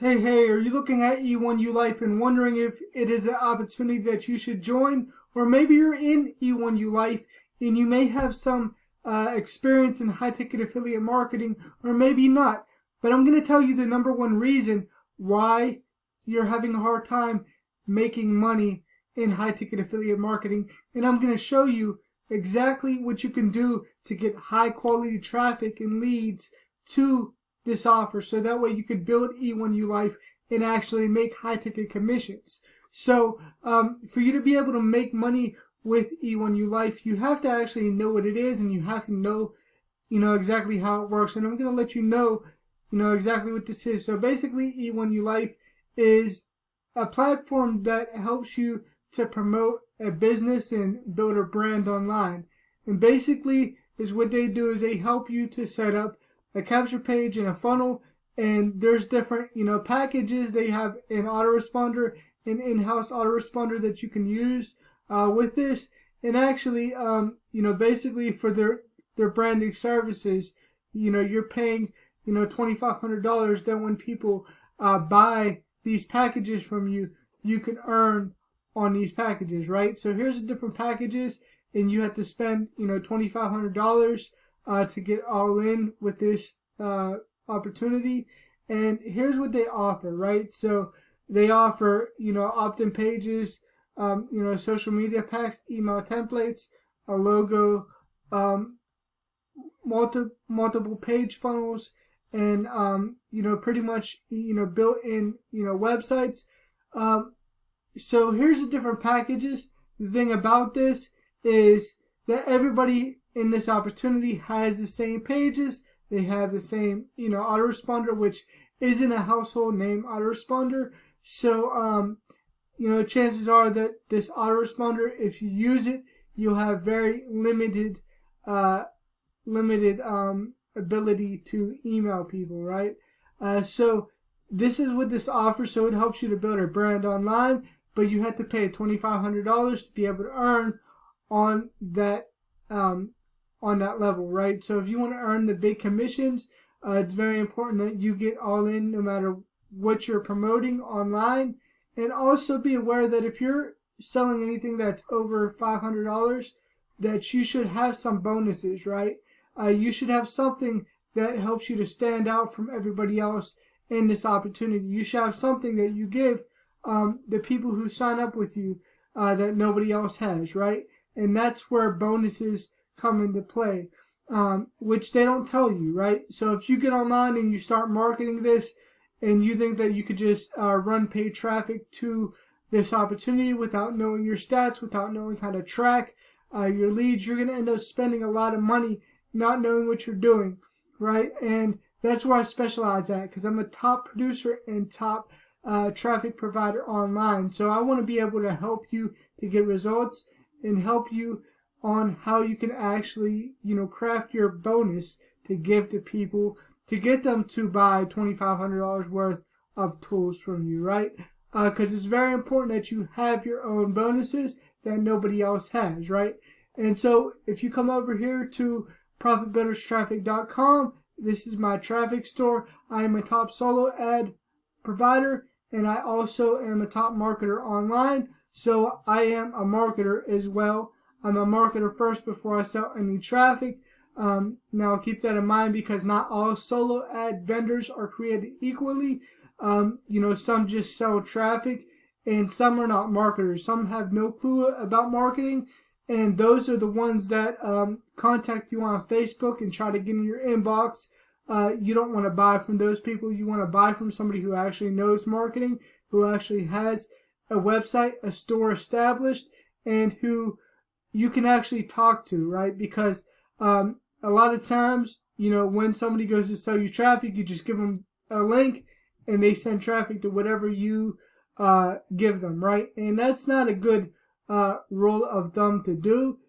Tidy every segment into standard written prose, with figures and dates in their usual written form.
Hey, are you looking at E1ULife and wondering if it is an opportunity that you should join? Or maybe you're in E1ULife and you may have some experience in high ticket affiliate marketing, or maybe not. But I'm going to tell you the number one reason why you're having a hard time making money in high ticket affiliate marketing. And I'm going to show you exactly what you can do to get high quality traffic and leads to this offer, so that way you could build E1ULife and actually make high ticket commissions. So for you to be able to make money with E1ULife, you have to actually know what it is, and you have to know exactly how it works. And I'm going to let you know exactly what this is. So basically, E1ULife is a platform that helps you to promote a business and build a brand online. And basically is what they do is they help you to set up a capture page and a funnel, and there's different packages. They have an autoresponder, an in-house autoresponder that you can use with this. And actually basically for their branding services, you're paying $2,500. Then when people buy these packages from you, you can earn on these packages, right? So here's the different packages, and you have to spend $2,500 to get all in with this opportunity. And here's what they offer, right? So they offer opt-in pages, social media packs, email templates, a logo, multiple page funnels, and pretty much built-in websites. So here's the different packages. The thing about this is that everybody in this opportunity has the same pages. They have the same autoresponder, which isn't a household name autoresponder. So chances are that this autoresponder, if you use it, you'll have very limited ability to email people, right? So this is what this offers. So it helps you to build a brand online, but you have to pay $2,500 to be able to earn on that level, right? So if you want to earn the big commissions, it's very important that you get all in no matter what you're promoting online. And also be aware that if you're selling anything that's over $500, that you should have some bonuses, right? You should have something that helps you to stand out from everybody else in this opportunity. You should have something that you give the people who sign up with you that nobody else has, right? And that's where bonuses come into play, which they don't tell you, right? So if you get online and you start marketing this and you think that you could just run paid traffic to this opportunity without knowing your stats, without knowing how to track your leads, you're going to end up spending a lot of money not knowing what you're doing, right? And that's where I specialize at, because I'm a top producer and top traffic provider online. So I want to be able to help you to get results and help you on how you can actually, craft your bonus to give to people to get them to buy $2,500 worth of tools from you, right? Because it's very important that you have your own bonuses that nobody else has, right? And so if you come over here to profitbuilderstraffic.com, this is my traffic store. I am a top solo ad provider, and I also am a top marketer online. So I am a marketer as well. I'm a marketer first before I sell any traffic. Now keep that in mind, because not all solo ad vendors are created equally. Some just sell traffic and some are not marketers. Some have no clue about marketing, and those are the ones that contact you on Facebook and try to get in your inbox. You don't want to buy from those people. You want to buy from somebody who actually knows marketing, who actually has a website, a store established, and who you can actually talk to, right? Because a lot of times, when somebody goes to sell you traffic, you just give them a link and they send traffic to whatever you give them, right? And that's not a good rule of thumb to do.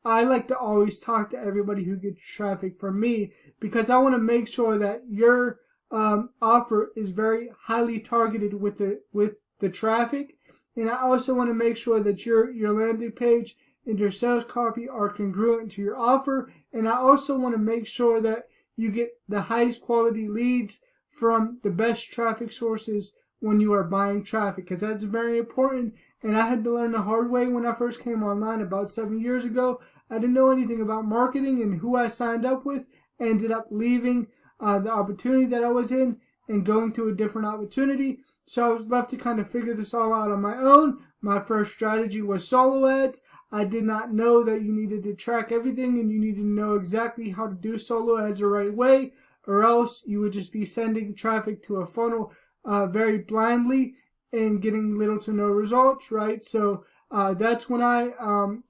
I like to always talk to everybody who gets traffic from me, because I want to make sure that your offer is very highly targeted with the traffic. And I also want to make sure that your landing page and your sales copy are congruent to your offer. And I also want to make sure that you get the highest quality leads from the best traffic sources when you are buying traffic, because that's very important. And I had to learn the hard way when I first came online about 7 years ago. I didn't know anything about marketing, and who I signed up with ended up leaving the opportunity that I was in and going to a different opportunity. So I was left to kind of figure this all out on my own. My first strategy was solo ads. I did not know that you needed to track everything and you needed to know exactly how to do solo ads the right way, or else you would just be sending traffic to a funnel very blindly and getting little to no results, right? So that's when I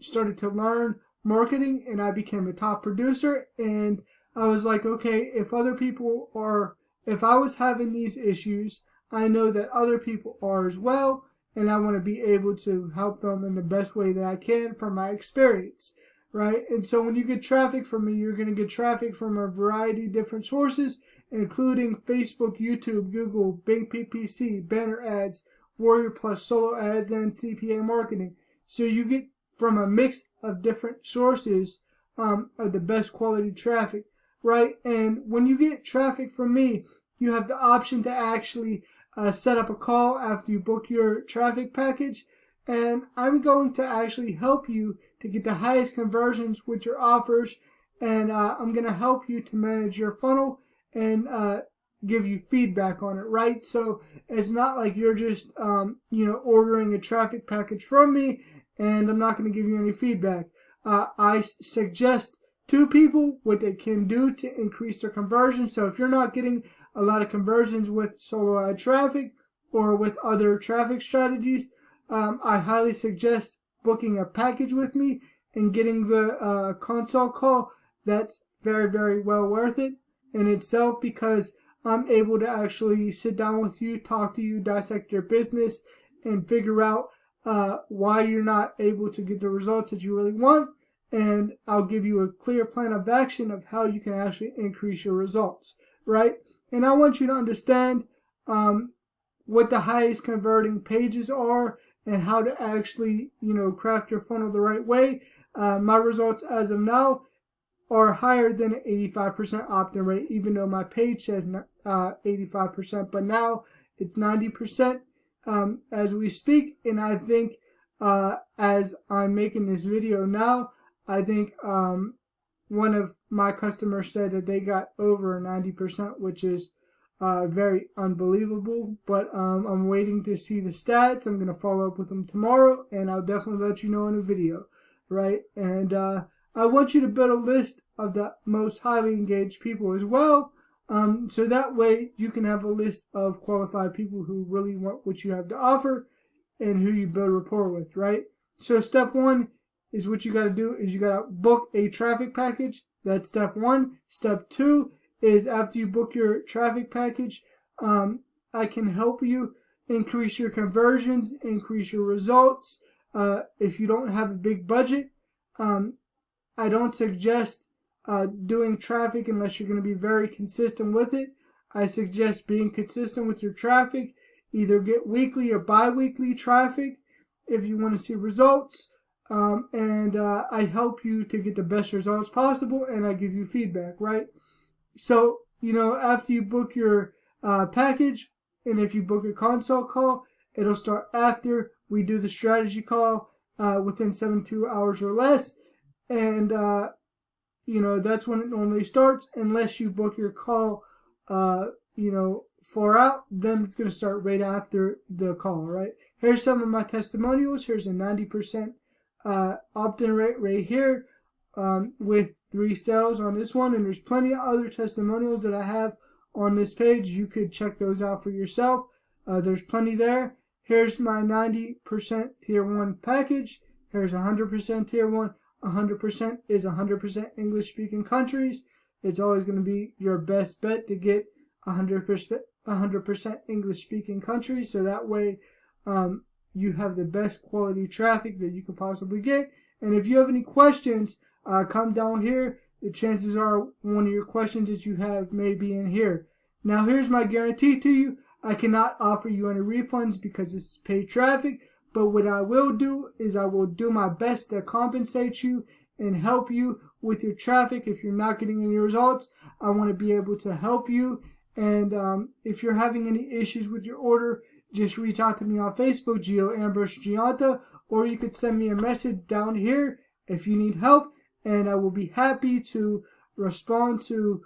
started to learn marketing, and I became a top producer. And I was like, okay, if I was having these issues, I know that other people are as well, and I want to be able to help them in the best way that I can from my experience, right? And so when you get traffic from me, you're going to get traffic from a variety of different sources, including Facebook, YouTube, Google, Bing PPC, banner ads, Warrior Plus, solo ads, and CPA marketing. So you get from a mix of different sources of the best quality traffic, right? And when you get traffic from me, you have the option to actually set up a call after you book your traffic package, and I'm going to actually help you to get the highest conversions with your offers, and I'm going to help you to manage your funnel and give you feedback on it, right? So it's not like you're just ordering a traffic package from me and I'm not going to give you any feedback. I suggest to people what they can do to increase their conversion. So if you're not getting a lot of conversions with solo ad traffic or with other traffic strategies, I highly suggest booking a package with me and getting the consult call. That's very, very well worth it in itself, because I'm able to actually sit down with you, talk to you, dissect your business, and figure out why you're not able to get the results that you really want. And I'll give you a clear plan of action of how you can actually increase your results, right? And I want you to understand what the highest converting pages are and how to actually, craft your funnel the right way. My results as of now are higher than an 85% opt-in rate, even though my page says 85%, but now it's 90% as we speak. And I think as I'm making this video now, I think one of my customers said that they got over 90%, which is very unbelievable. But I'm waiting to see the stats. I'm going to follow up with them tomorrow, and I'll definitely let you know in a video, right? And I want you to build a list of the most highly engaged people as well, so that way you can have a list of qualified people who really want what you have to offer and who you build rapport with, right? So step one is what you got to do is you got to book a traffic package. That's step one. Step two is after you book your traffic package, I can help you increase your conversions, increase your results. If you don't have a big budget, I don't suggest doing traffic unless you're going to be very consistent with it. I suggest being consistent with your traffic. Either get weekly or bi-weekly traffic if you want to see results. And I help you to get the best results possible, and I give you feedback, right? So, after you book your package, and if you book a consult call, it'll start after we do the strategy call within 72 hours or less. And, that's when it normally starts. Unless you book your call, far out, then it's going to start right after the call, right? Here's some of my testimonials. Here's a 90% opt-in rate right here with 3 sales on this one. And there's plenty of other testimonials that I have on this page. You could check those out for yourself. There's plenty there. Here's my 90% tier 1 package. Here's 100% tier 1. 100% is 100% English speaking countries. It's always going to be your best bet to get 100% English speaking countries, so that way you have the best quality traffic that you could possibly get. And if you have any questions, come down here. The chances are one of your questions that you have may be in here. Now here's my guarantee to you. I cannot offer you any refunds because this is paid traffic, but what I will do is I will do my best to compensate you and help you with your traffic. If you're not getting any results, I want to be able to help you And if you're having any issues with your order, just reach out to me on Facebook, Gio Ambrose Gianta, or you could send me a message down here if you need help, and I will be happy to respond to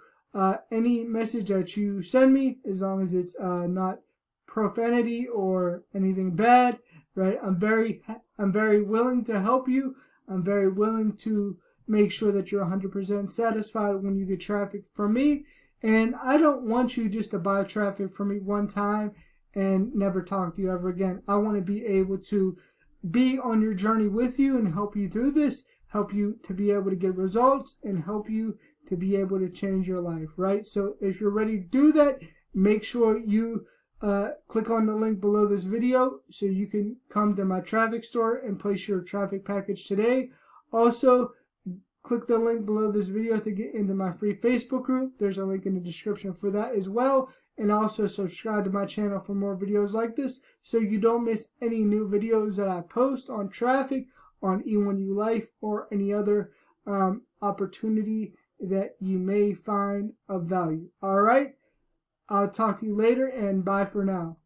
any message that you send me, as long as it's not profanity or anything bad, right? I'm very willing to help you. I'm very willing to make sure that you're 100% satisfied when you get traffic from me. And I don't want you just to buy traffic from me one time and never talk to you ever again. I want to be able to be on your journey with you and help you through this, help you to be able to get results, and help you to be able to change your life, right? So if you're ready to do that, make sure you click on the link below this video so you can come to my traffic store and place your traffic package today. Also, click the link below this video to get into my free Facebook group. There's a link in the description for that as well. And also subscribe to my channel for more videos like this so you don't miss any new videos that I post on traffic, on E1ULife, or any other opportunity that you may find of value. All right? I'll talk to you later, and bye for now.